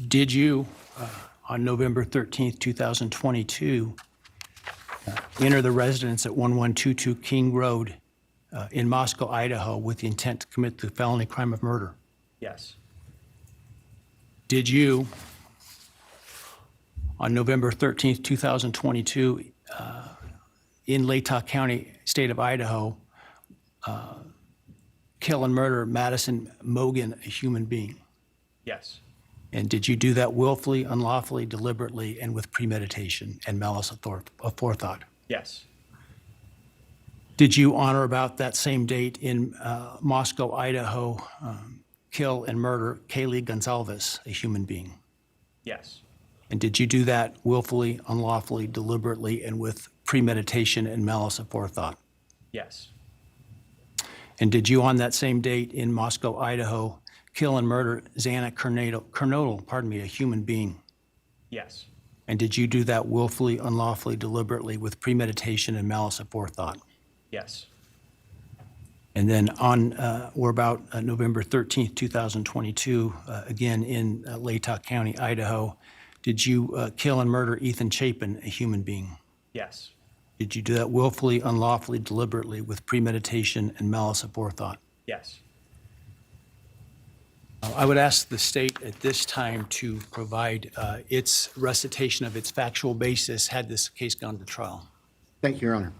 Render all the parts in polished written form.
Did you, on November 13th, 2022, enter the residence at 1122 King Road in Moscow, Idaho, with the intent to commit the felony crime of murder? Yes. Did you, on November 13th, 2022, in Latah County, state of Idaho, kill and murder Madison Mogan, a human being? Yes. And did you do that willfully, unlawfully, deliberately, and with premeditation and malice aforethought? Yes. Did you, on or about that same date in Moscow, Idaho, kill and murder Kaylee Gonzalez, a human being? Yes. And did you do that willfully, unlawfully, deliberately, and with premeditation and malice aforethought? Yes. And did you, on that same date in Moscow, Idaho, kill and murder Xana Kernodle, a human being? Yes. And did you do that willfully, unlawfully, deliberately, with premeditation and malice aforethought? Yes. And then on or about November 13th, 2022, again in Latah County, Idaho, did you kill and murder Ethan Chapin, a human being? Yes. Did you do that willfully, unlawfully, deliberately, with premeditation and malice aforethought? Yes. I would ask the state at this time to provide its recitation of its factual basis had this case gone to trial. Thank you, Your Honor.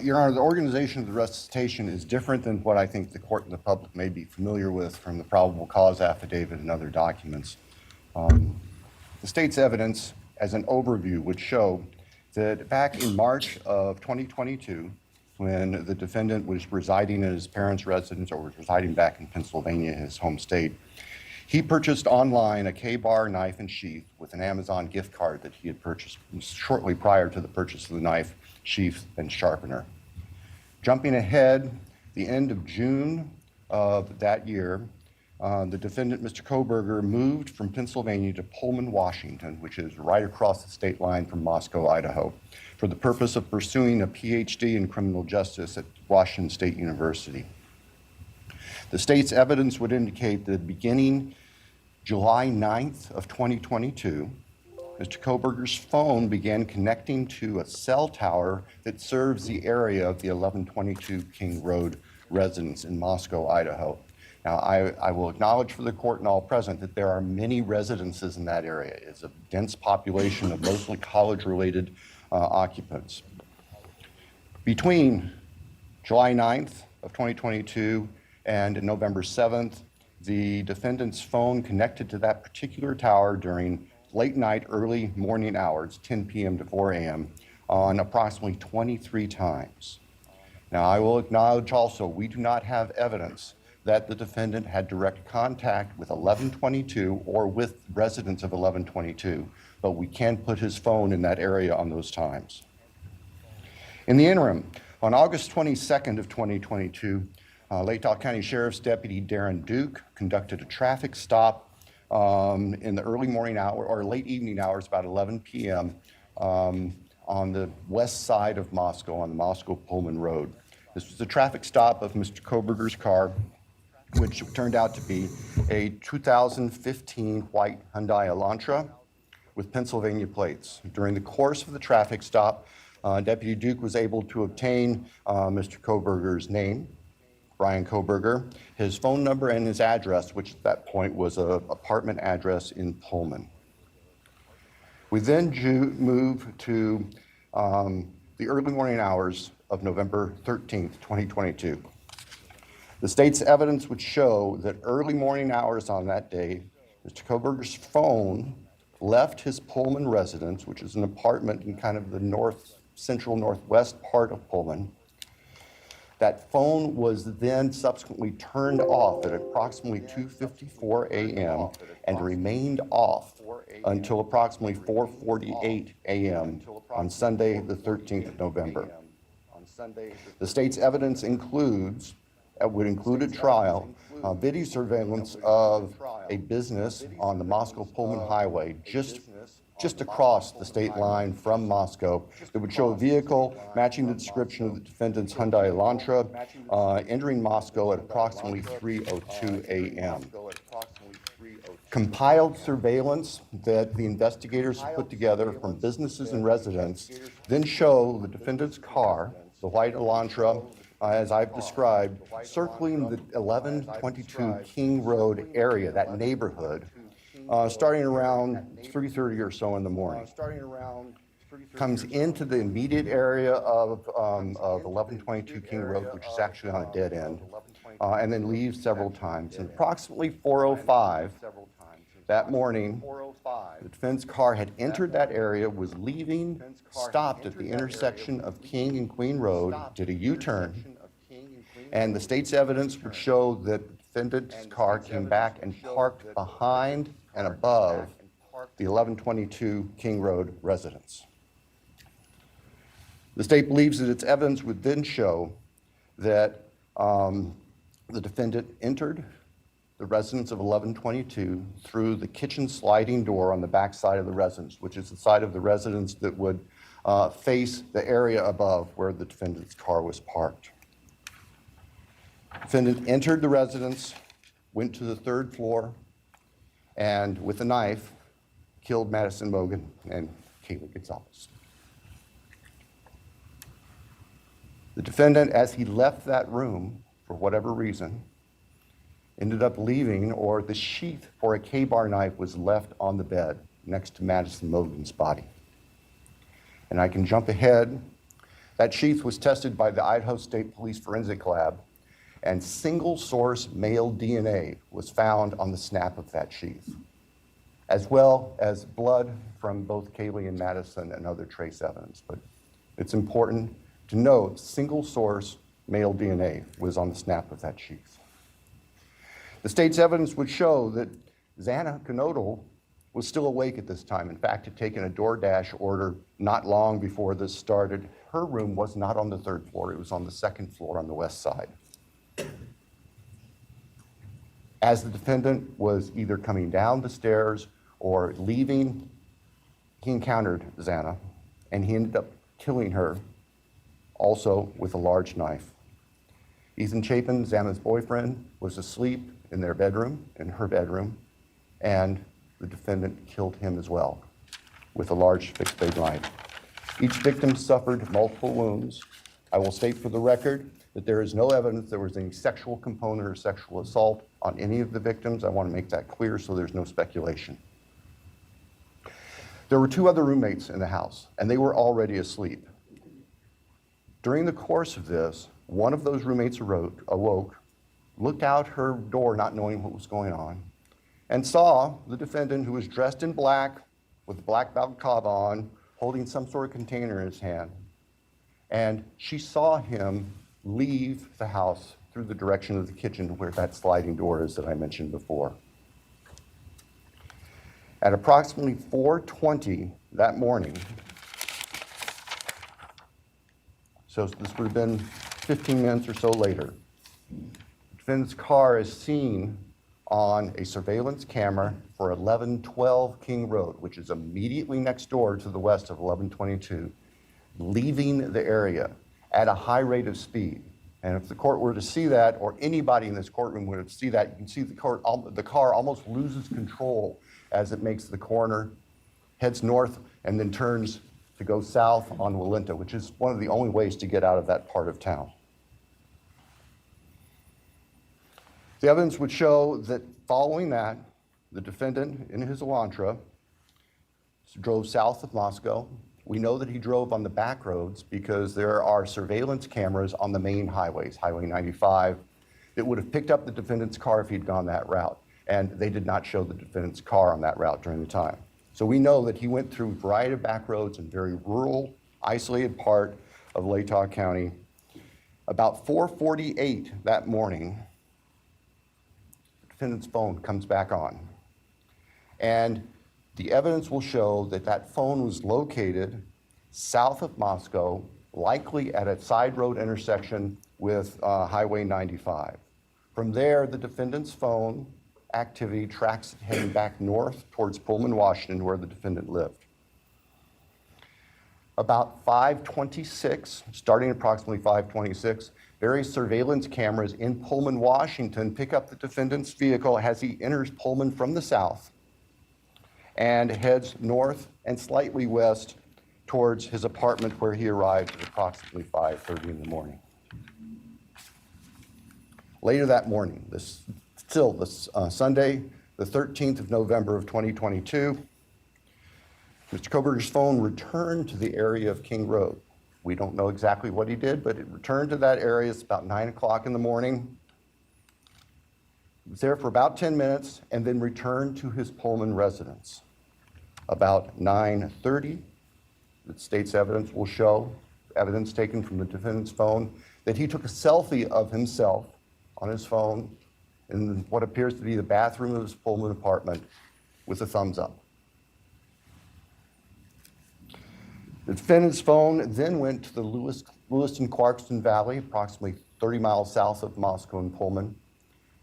Your Honor, the organization of the recitation is different than what I think the court and the public may be familiar with from the probable cause affidavit and other documents. The state's evidence, as an overview, would show that back in March of 2022, when the defendant was residing in his parents' residence or was residing back in Pennsylvania, his home state, he purchased online a K-bar knife and sheath with an Amazon gift card that he had purchased shortly prior to the purchase of the knife, sheath, and sharpener. Jumping ahead, the end of June of that year, the defendant, Mr. Kohberger, moved from Pennsylvania to Pullman, Washington, which is right across the state line from Moscow, Idaho, for the purpose of pursuing a PhD in criminal justice at Washington State University. The state's evidence would indicate that beginning July 9th of 2022, Mr. Kohberger's phone began connecting to a cell tower that serves the area of the 1122 King Road residence in Moscow, Idaho. Now, I will acknowledge for the court and all present that there are many residences in that area. It's a dense population of mostly college-related occupants. Between July 9th of 2022 and November 7th, the defendant's phone connected to that particular tower during late night, early morning hours, 10 p.m. to 4 a.m., on approximately 23 times. Now, I will acknowledge also we do not have evidence that the defendant had direct contact with 1122 or with residents of 1122, but we can put his phone in that area on those times. In the interim, on August 22nd of 2022, Latah County Sheriff's Deputy Darren Duke conducted a traffic stop in the early morning hour or late evening hours, about 11 p.m. On the west side of Moscow, on the Moscow-Pullman Road. This was a traffic stop of Mr. Kohberger's car, which turned out to be a 2015 white Hyundai Elantra with Pennsylvania plates. During the course of the traffic stop, Deputy Duke was able to obtain Mr. Kohberger's name, Brian Kohberger, his phone number, and his address, which at that point was an apartment address in Pullman. We then move to the early morning hours of November 13th, 2022. The state's evidence would show that early morning hours on that day, Mr. Kohberger's phone left his Pullman residence, which is an apartment in kind of the central northwest part of Pullman. That phone was then subsequently turned off at approximately 2:54 a.m. and remained off until approximately 4:48 a.m. on Sunday, the 13th of November. The state's evidence would include at trial video surveillance of a business on the Moscow-Pullman Highway just across the state line from Moscow that would show a vehicle matching the description of the defendant's Hyundai Elantra entering Moscow at approximately 3:02 a.m. compiled surveillance that the investigators put together from businesses and residents then show the defendant's car, the white Elantra, as I've described, circling the 1122 King Road area, that neighborhood, starting around 3:30 or so in the morning. Comes into the immediate area of 1122 King Road, which is actually on a dead end, and then leaves several times. And approximately 4:05 that morning, the defense car had entered that area, was leaving, stopped at the intersection of King and Queen Road, did a U-turn, and the state's evidence would show that the defendant's car came back and parked behind and above the 1122 King Road residence. The state believes that its evidence would then show that the defendant entered the residence of 1122 through the kitchen sliding door on the back side of the residence, which is the side of the residence that would face the area above where the defendant's car was parked. Defendant entered the residence, went to the third floor, and with a knife, killed Madison Mogen and Kaylee Gonzalez. The defendant, as he left that room, for whatever reason, ended up leaving, or the sheath for a K-bar knife was left on the bed next to Madison Mogen's body. And I can jump ahead. That sheath was tested by the Idaho State Police Forensic Lab, and single-source male DNA was found on the snap of that sheath, as well as blood from both Kaylee and Madison and other trace evidence. But it's important to note single-source male DNA was on the snap of that sheath. The state's evidence would show that Xana Knodel was still awake at this time. In fact, had taken a DoorDash order not long before this started. Her room was not on the third floor. It was on the second floor on the west side. As the defendant was either coming down the stairs or leaving, he encountered Xana, and he ended up killing her, also with a large knife. Ethan Chapin, Xana's boyfriend, was asleep in their bedroom, in her bedroom, and the defendant killed him as well with a large fixed blade knife. Each victim suffered multiple wounds. I will state for the record that there is no evidence there was any sexual component or sexual assault on any of the victims. I want to make that clear so there's no speculation. There were two other roommates in the house, and they were already asleep. During the course of this, one of those roommates awoke, looked out her door not knowing what was going on, and saw the defendant, who was dressed in black with a black balaclava on, holding some sort of container in his hand. And she saw him leave the house through the direction of the kitchen where that sliding door is that I mentioned before. At approximately 4:20 that morning, so this would have been 15 minutes or so later, the defendant's car is seen on a surveillance camera for 1112 King Road, which is immediately next door to the west of 1122, leaving the area at a high rate of speed. And if the court were to see that, or anybody in this courtroom were to see that, you can see the car almost loses control as it makes the corner, heads north, and then turns to go south on Walenta, which is one of the only ways to get out of that part of town. The evidence would show that following that, the defendant in his Elantra drove south of Moscow. We know that he drove on the back roads because there are surveillance cameras on the main highways, Highway 95, that would have picked up the defendant's car if he'd gone that route. And they did not show the defendant's car on that route during the time. So we know that he went through a variety of back roads in very rural, isolated part of Latah County. About 4:48 that morning, the defendant's phone comes back on. And the evidence will show that that phone was located south of Moscow, likely at a side road intersection with Highway 95. From there, the defendant's phone activity tracks it heading back north towards Pullman, Washington, where the defendant lived. About 5:26, starting approximately 5:26, Various surveillance cameras in Pullman, Washington pick up the defendant's vehicle as he enters Pullman from the south and heads north and slightly west towards his apartment, where he arrived at approximately 5:30 in the morning. Later that morning, Sunday, the 13th of November of 2022, Mr. Kohberger's phone returned to the area of King Road. We don't know exactly what he did, but it returned to that area. It's about 9 o'clock in the morning. He was there for about 10 minutes and then returned to his Pullman residence. About 9:30, the state's evidence will show, evidence taken from the defendant's phone, that he took a selfie of himself on his phone in what appears to be the bathroom of his Pullman apartment with a thumbs up. The defendant's phone then went to the Lewiston-Clarkston Valley, approximately 30 miles south of Moscow and Pullman.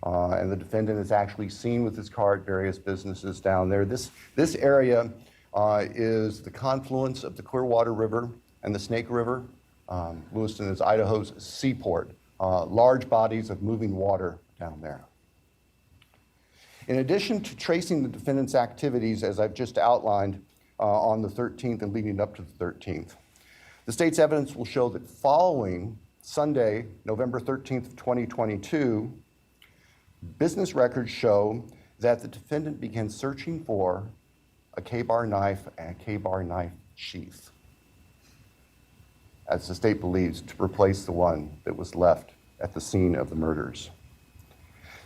And the defendant is actually seen with his car at various businesses down there. This area is the confluence of the Clearwater River and the Snake River. Lewiston is Idaho's seaport. Large bodies of moving water down there. In addition to tracing the defendant's activities, as I've just outlined, on the 13th and leading up to the 13th, the state's evidence will show that following Sunday, November 13th of 2022, business records show that the defendant began searching for a K-bar knife and a K-bar knife sheath, as the state believes, to replace the one that was left at the scene of the murders.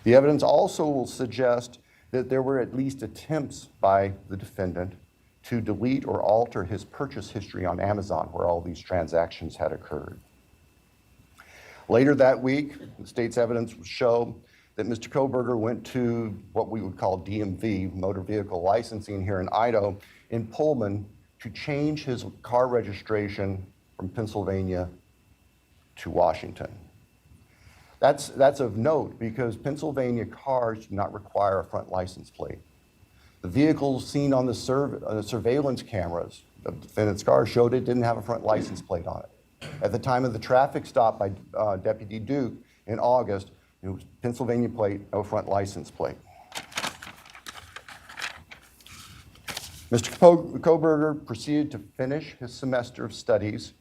The evidence also will suggest that there were at least attempts by the defendant to delete or alter his purchase history on Amazon, where all these transactions had occurred. Later that week, the state's evidence will show that Mr. Kohberger went to what we would call DMV, motor vehicle licensing here in Idaho, in Pullman, to change his car registration from Pennsylvania to Washington. That's of note because Pennsylvania cars do not require a front license plate. The vehicles seen on the surveillance cameras of the defendant's car showed it didn't have a front license plate on it. At the time of the traffic stop by Deputy Duke in August, it was Pennsylvania plate, no front license plate. Mr. Kohberger proceeded to finish his semester of studies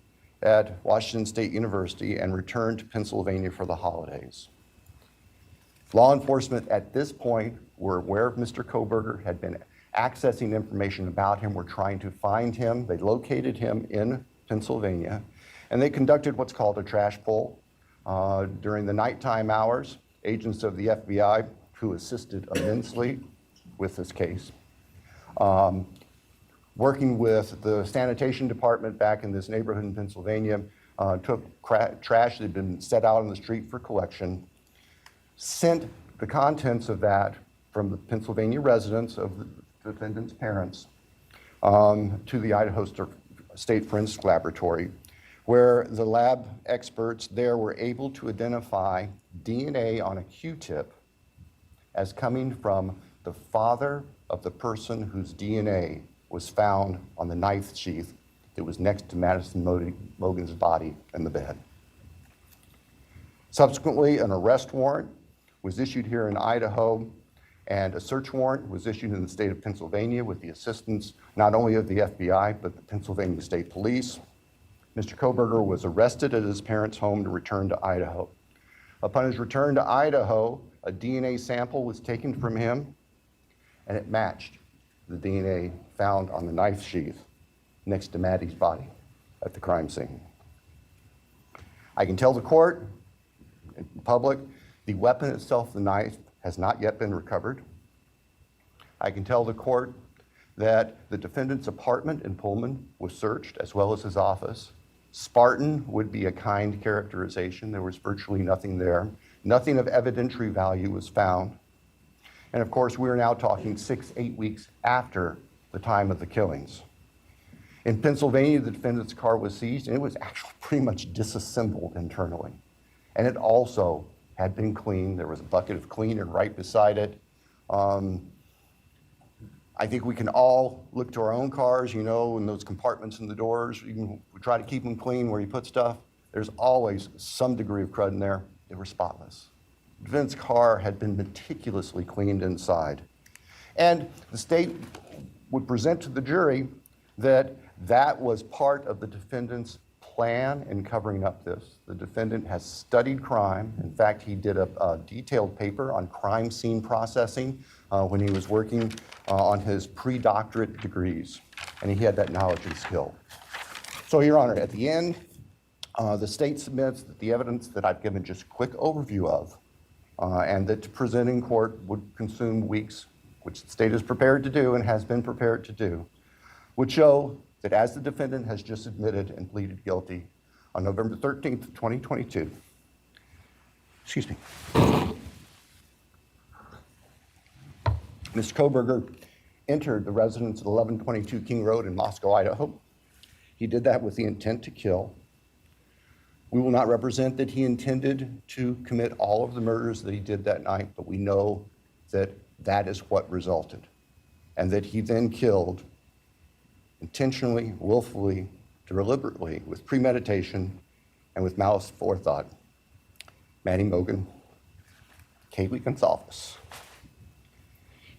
at Washington State University and returned to Pennsylvania for the holidays. Law enforcement at this point were aware Mr. Kohberger had been accessing information about him, were trying to find him. They located him in Pennsylvania, and they conducted what's called a trash pull. During the nighttime hours, agents of the FBI, who assisted immensely with this case, working with the sanitation department back in this neighborhood in Pennsylvania, took trash that had been set out on the street for collection, sent the contents of that from the Pennsylvania residence of the defendant's parents to the Idaho State Forensic Laboratory, where the lab experts there were able to identify DNA on a Q-tip as coming from the father of the person whose DNA was found on the knife sheath that was next to Madison Mogen's body in the bed. Subsequently, an arrest warrant was issued here in Idaho, and a search warrant was issued in the state of Pennsylvania with the assistance not only of the FBI, but the Pennsylvania State Police. Mr. Kohberger was arrested at his parents' home to return to Idaho. Upon his return to Idaho, a DNA sample was taken from him, and it matched the DNA found on the knife sheath next to Maddie's body at the crime scene. I can tell the court, in public, the weapon itself, the knife, has not yet been recovered. I can tell the court that the defendant's apartment in Pullman was searched, as well as his office. Spartan would be a kind characterization. There was virtually nothing there. Nothing of evidentiary value was found. And of course, we are now talking 6-8 weeks after the time of the killings. In Pennsylvania, the defendant's car was seized, and it was actually pretty much disassembled internally. And it also had been cleaned. There was a bucket of cleaner right beside it. I think we can all look to our own cars, you know, and those compartments in the doors. We try to keep them clean where you put stuff. there's always some degree of crud in there. They were spotless. The defendant's car had been meticulously cleaned inside. And the state would present to the jury that that was part of the defendant's plan in covering up this. The defendant has studied crime. In fact, he did a detailed paper on crime scene processing when he was working on his pre-doctorate degrees, and he had that knowledge and skill. So, Your Honor, at the end, the state submits that the evidence that I've given just a quick overview of, and that to present in court would consume weeks, which the state is prepared to do and has been prepared to do, would show that as the defendant has just admitted and pleaded guilty on November 13th, 2022, excuse me, Mr. Kohberger entered the residence at 1122 King Road in Moscow, Idaho. He did that with the intent to kill. We will not represent that he intended to commit all of the murders that he did that night, but we know that that is what resulted, and that he then killed intentionally, willfully, deliberately, with premeditation, and with malice forethought, Maddie Mogen, Kaylee Gonzalez,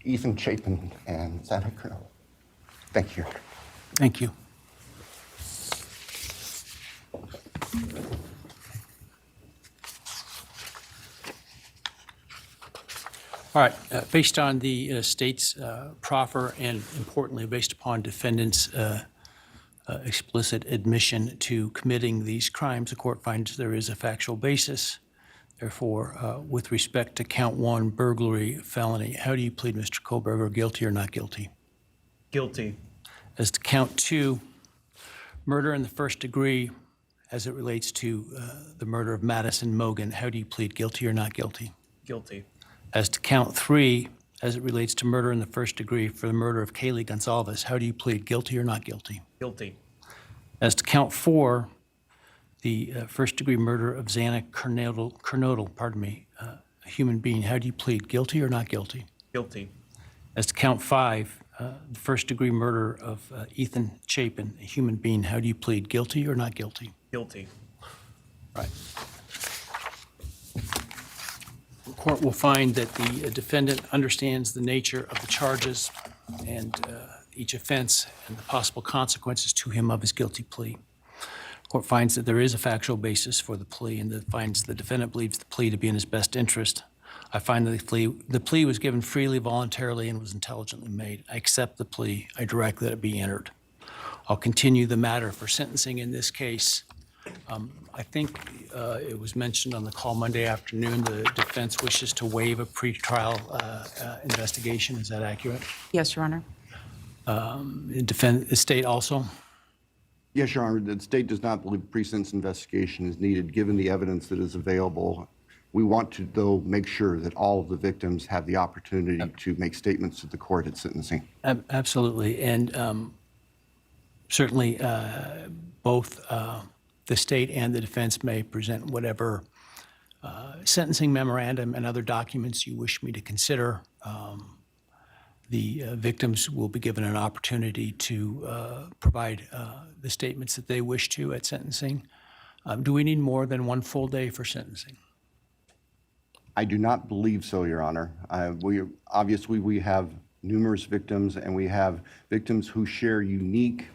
Ethan Chapin, and Xana Kernodle. Thank you, Your Honor. Thank you. All right, based on the state's proffer and importantly, based upon defendant's explicit admission to committing these crimes, the court finds there is a factual basis. Therefore, with respect to count 1, burglary, felony, how do you plead, Mr. Kohberger, guilty or not guilty? Guilty. As to count 2, murder in the first degree as it relates to the murder of Madison Mogen, how do you plead, guilty or not guilty? Guilty. As to count 3, as it relates to murder in the first degree for the murder of Kaylee Gonzalez, how do you plead, guilty or not guilty? Guilty. As to count 4, the first-degree murder of Xana Kernodle, a human being, how do you plead, guilty or not guilty? Guilty. As to count 5, the first-degree murder of Ethan Chapin, a human being, how do you plead, guilty or not guilty? Guilty. Right. The court will find that the defendant understands the nature of the charges and each offense and the possible consequences to him of his guilty plea. The court finds that there is a factual basis for the plea and that finds the defendant believes the plea to be in his best interest. I find that the plea was given freely, voluntarily, and was intelligently made. I accept the plea. I direct that it be entered. I'll continue the matter for sentencing in this case. I think it was mentioned on the call Monday afternoon, the defense wishes to waive a pretrial investigation. Is that accurate? Yes, Your Honor. The state also? Yes, Your Honor, the state does not believe pre-sentence investigation is needed given the evidence that is available. We want to, though, make sure that all of the victims have the opportunity to make statements to the court at sentencing. Absolutely. And certainly both the state and the defense may present whatever sentencing memorandum and other documents you wish me to consider. The victims will be given an opportunity to provide the statements that they wish to at sentencing. Do we need more than one full day for sentencing? I do not believe so, Your Honor. Obviously, we have numerous victims, and we have victims who share unique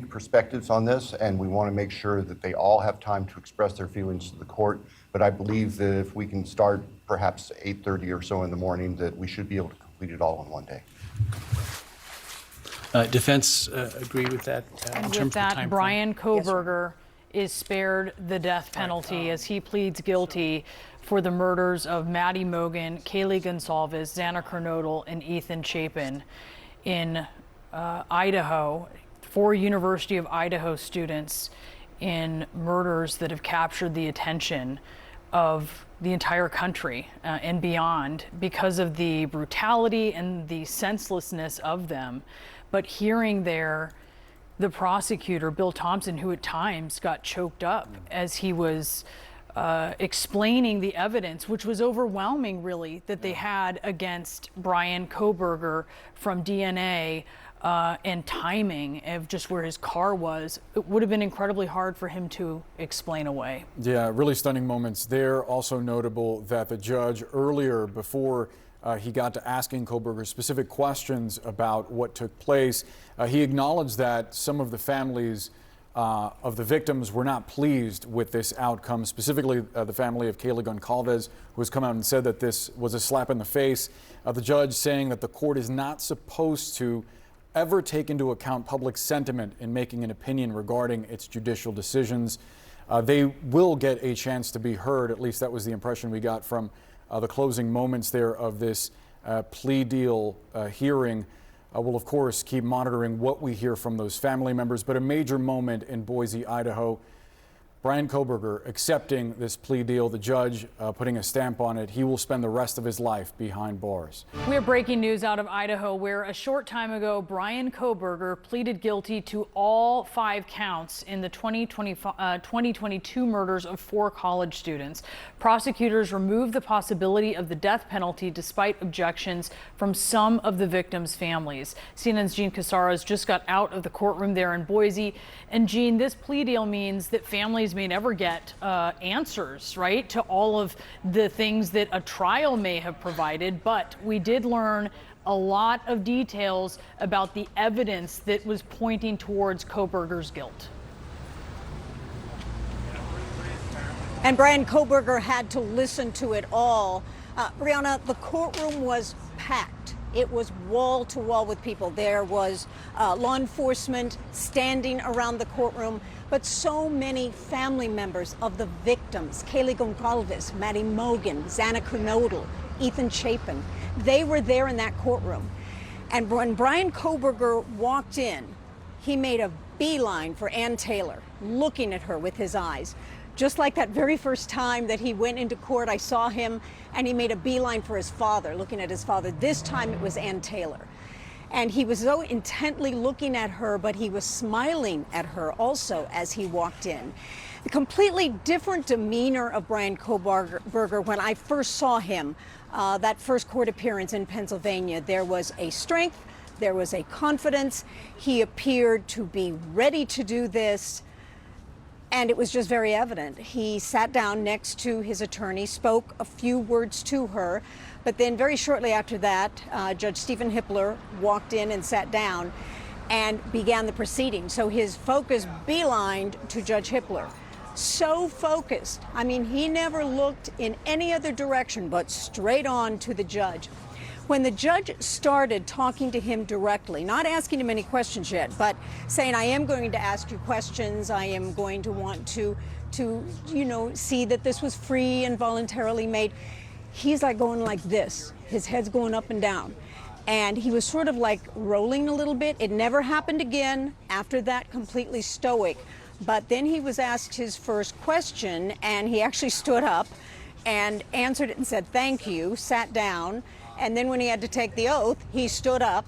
perspectives on this, and we want to make sure that they all have time to express their feelings to the court. But I believe that if we can start perhaps 8:30 or so in the morning, that we should be able to complete it all in one day. Defense agree with that in And terms of with the time that, frame? Brian Kohberger is spared the death penalty as he pleads guilty for the murders of Maddie Mogen, Kaylee Gonzalez, Xana Kernodle, and Ethan Chapin in Idaho, 4 University of Idaho students in murders that have captured the attention of the entire country and beyond because of the brutality and the senselessness of them. But hearing the prosecutor, Bill Thompson, who at times got choked up as he was explaining the evidence, which was overwhelming, really, that they had against Brian Kohberger from DNA and timing of just where his car was, it would have been incredibly hard for him to explain away. Yeah, really stunning moments there. Also notable that the judge earlier, before he got to asking Kohberger specific questions about what took place, he acknowledged that some of the families of the victims were not pleased with this outcome, specifically the family of Kaylee Goncalves, who has come out and said that this was a slap in the face. The judge saying that the court is not supposed to ever take into account public sentiment in making an opinion regarding its judicial decisions. They will get a chance to be heard. At least that was the impression we got from the closing moments there of this plea deal hearing. We'll, of course, keep monitoring what we hear from those family members, but a major moment in Boise, Idaho. Bryan Kohberger accepting this plea deal, the judge putting a stamp on it. He will spend the rest of his life behind bars. We have breaking news out of Idaho, where a short time ago, Bryan Kohberger pleaded guilty to all 5 counts in the 2022 murders of 4 college students. Prosecutors removed the possibility of the death penalty despite objections from some of the victims' families. CNN's Gene Casares just got out of the courtroom there in Boise. And Gene, this plea deal means that families may never get answers, right, to all of the things that a trial may have provided. But we did learn a lot of details about the evidence that was pointing towards Kohberger's guilt. And Bryan Kohberger had to listen to it all. Brianna, the courtroom was packed. It was wall to wall with people. There was law enforcement standing around the courtroom, but so many family members of the victims, Kaylee Goncalves, Maddie Mogen, Xana Kernodle, Ethan Chapin, they were there in that courtroom. And when Bryan Kohberger walked in, he made a beeline for Ann Taylor, looking at her with his eyes. Just like that very first time that he went into court, I saw him and he made a beeline for his father, looking at his father. This time it was Ann Taylor. And he was so intently looking at her, but he was smiling at her also as he walked in. The completely different demeanor of Bryan Kohberger when I first saw him, that first court appearance in Pennsylvania. There was a strength, there was a confidence. He appeared to be ready to do this. And it was just very evident. He sat down next to his attorney, spoke a few words to her, but then very shortly after that, Judge Stephen Hippler walked in and sat down and began the proceedings. So his focus beelined to Judge Hippler. So focused. I mean, he never looked in any other direction but straight on to the judge. When the judge started talking to him directly, not asking him any questions yet, but saying, I am going to ask you questions, I am going to want to see that this was free and voluntarily made, he's like going like this. His head's going up and down. And he was sort of like rolling a little bit. It never happened again. After that, completely stoic. But then he was asked his first question, and he actually stood up and answered it and said, thank you, sat down. And then when he had to take the oath, he stood up,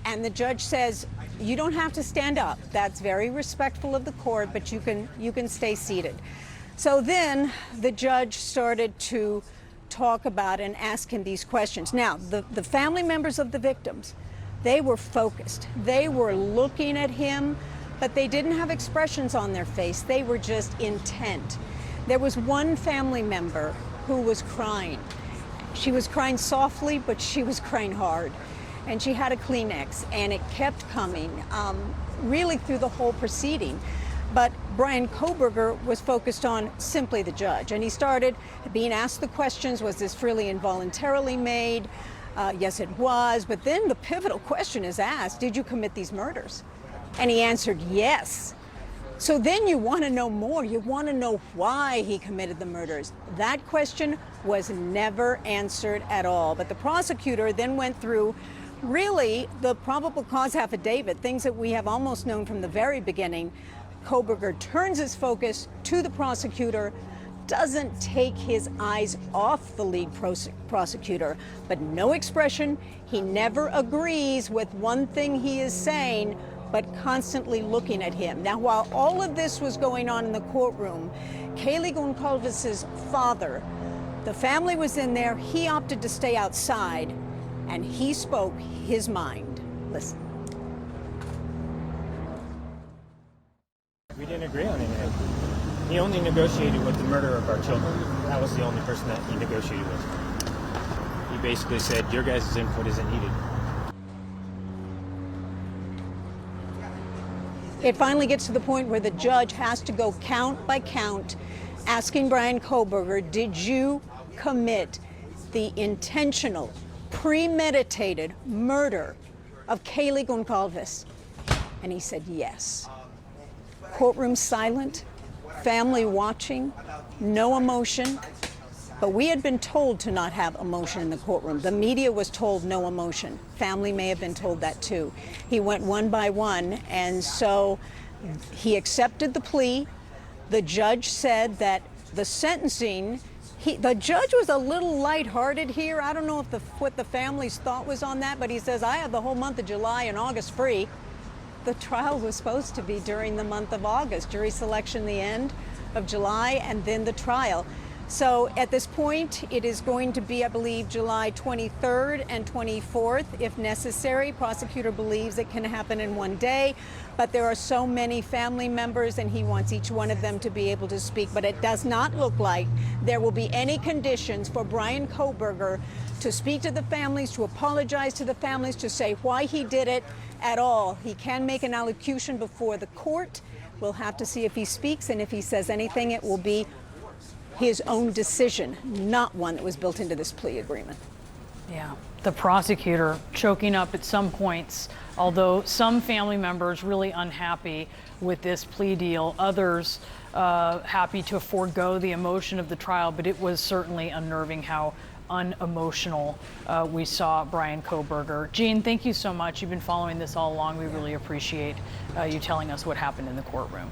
and the judge says, you don't have to stand up. That's very respectful of the court, but you can stay seated. So then the judge started to talk about and ask him these questions. Now, the family members of the victims, they were focused. They were looking at him, but they didn't have expressions on their face. They were just intent. There was one family member who was crying. She was crying softly, but she was crying hard. And she had a Kleenex, and it kept coming, really through the whole proceeding. But Bryan Kohberger was focused on simply the judge. And he started being asked the questions, was this freely and voluntarily made? Yes, it was. But then the pivotal question is asked, did you commit these murders? And he answered yes. So then you want to know more. You want to know why he committed the murders. That question was never answered at all. But the prosecutor then went through really the probable cause affidavit, things that we have almost known from the very beginning. Kohberger turns his focus to the prosecutor, doesn't take his eyes off the lead prosecutor, but no expression. He never agrees with one thing he is saying, but constantly looking at him. Now, while all of this was going on in the courtroom, Kaylee Goncalves' father, the family was in there. He opted to stay outside, and he spoke his mind. Listen. We didn't agree on anything. He only negotiated with the murderer of our children. That was the only person that he negotiated with. He basically said, your guys' input isn't needed. It finally gets to the point where the judge has to go count by count, asking Bryan Kohberger, did you commit the intentional, premeditated murder of Kaylee Goncalves? And he said yes. Courtroom silent, family watching, no emotion. But we had been told to not have emotion in the courtroom. The media was told no emotion. Family may have been told that too. He went one by one, and so he accepted the plea. The judge said that the sentencing, the judge was a little lighthearted here. I don't know if what the family's thought was on that, but he says, I have the whole month of July and August free. The trial was supposed to be during the month of August. Jury selection the end of July, and then the trial. So at this point, it is going to be, I believe, July 23rd and 24th, if necessary. Prosecutor believes it can happen in one day, but there are so many family members, and he wants each one of them to be able to speak. But it does not look like there will be any conditions for Bryan Kohberger to speak to the families, to apologize to the families, to say why he did it at all. He can make an allocution before the court. We'll have to see if he speaks, and if he says anything, it will be his own decision, not one that was built into this plea agreement. Yeah, the prosecutor choking up at some points, although some family members really unhappy with this plea deal, others happy to forego the emotion of the trial, but it was certainly unnerving how unemotional we saw Bryan Kohberger. Gene, thank you so much. You've been following this all along. We really appreciate you telling us what happened in the courtroom.